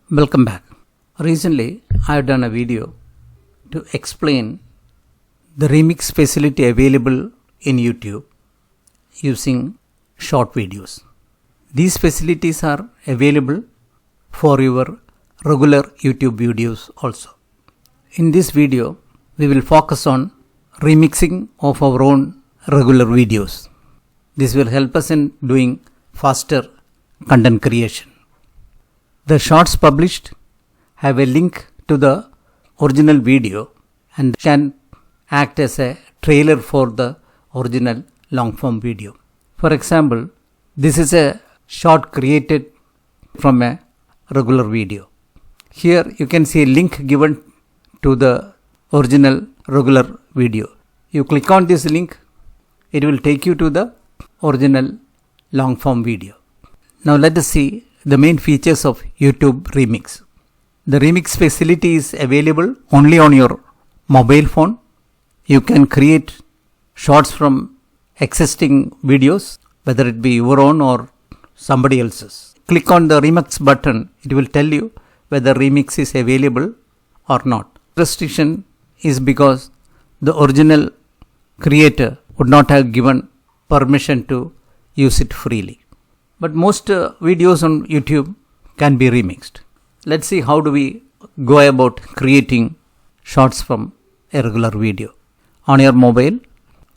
Welcome back. Recently, I have done a video to explain the remix facility available in YouTube using short videos. These facilities are available for your regular YouTube videos also. In this video, we will focus on remixing of our own regular videos. This will help us in doing faster content creation. The shorts published have a link to the original video and can act as a trailer for the original long form video. For example, this is a short created from a regular video. Here you can see a link given to the original regular video. You click on this link, it will take you to the original long form video. Now let us see the main features of YouTube Remix. The Remix facility is available only on your mobile phone. You can create shorts from existing videos, whether it be your own or somebody else's. Click on the Remix button, it will tell you whether Remix is available or not. Restriction is because the original creator would not have given permission to use it freely. But most videos on YouTube can be remixed. Let's see how do we go about creating shorts from a regular video. On your mobile,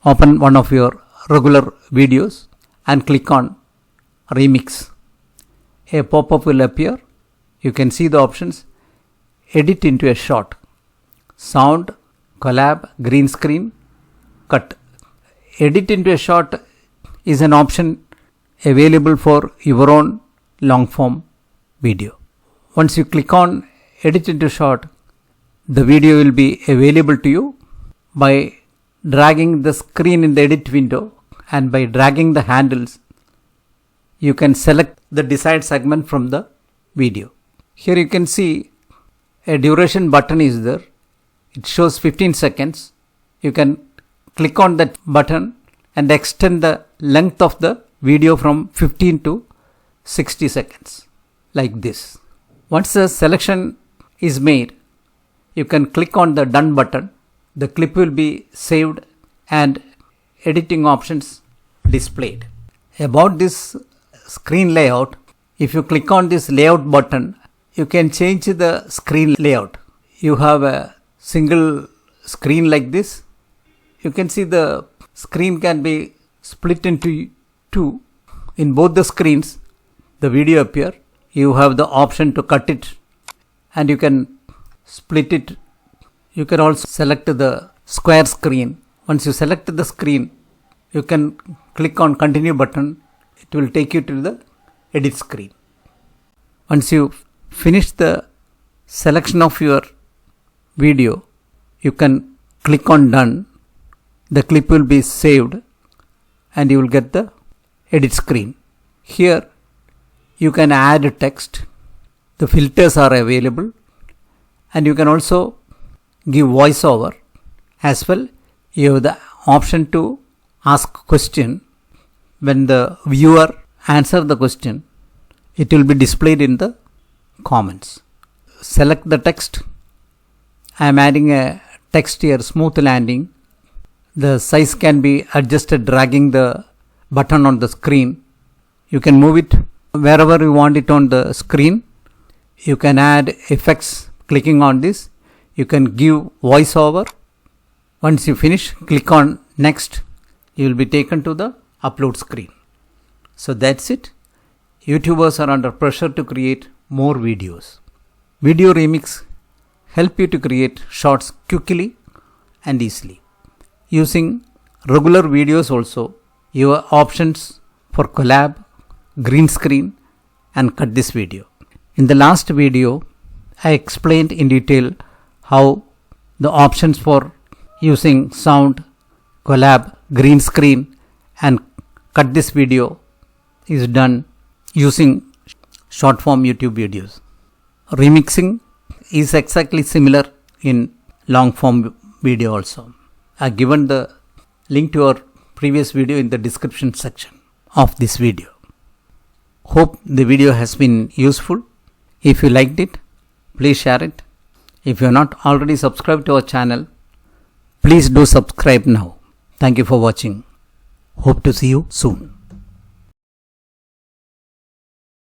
open one of your regular videos and click on Remix. A pop-up will appear. You can see the options. Edit into a short. Sound, collab, green screen, cut. Edit into a short is an option available for your own long form video. Once you click on edit into short, the video will be available to you by dragging the screen in the edit window, and by dragging the handles you can select the desired segment from the video. Here you can see a duration button is there. It shows 15 seconds. You can click on that button and extend the length of the video from 15 to 60 seconds like this. Once the selection is made, you can click on the done button. The clip will be saved and editing options displayed. About this screen layout, if you click on this layout button, you can change the screen layout. You have a single screen like this. You can see the screen can be split into two. In both the screens, the video appear. You have the option to cut it and you can split it. You can also select the square screen. Once you select the screen, you can click on continue button. It will take you to the edit screen. Once you finish the selection of your video, you can click on done. The clip will be saved and you will get the edit screen. Here you can add text. The filters are available and you can also give voiceover as well. You have the option to ask question. When the viewer answer the question, it will be displayed in the comments. Select the text. I am adding a text here, smooth landing. The size can be adjusted dragging the button on the screen. You can move it wherever you want it on the screen. You can add effects clicking on this. You can give voiceover. Once you finish, click on next. You will be taken to the upload screen. So that's it. YouTubers are under pressure to create more videos. Video Remix help you to create shorts quickly and easily. Using regular videos also, your options for collab, green screen and cut this video. In the last video, I explained in detail how the options for using sound, collab, green screen and cut this video is done using short form YouTube videos. Remixing is exactly similar in long form video also. I have given the link to our previous video in the description section of this video. Hope the video has been useful. If you liked it, please share it. If you are not already subscribed to our channel, please do subscribe now. Thank you for watching. Hope to see you soon.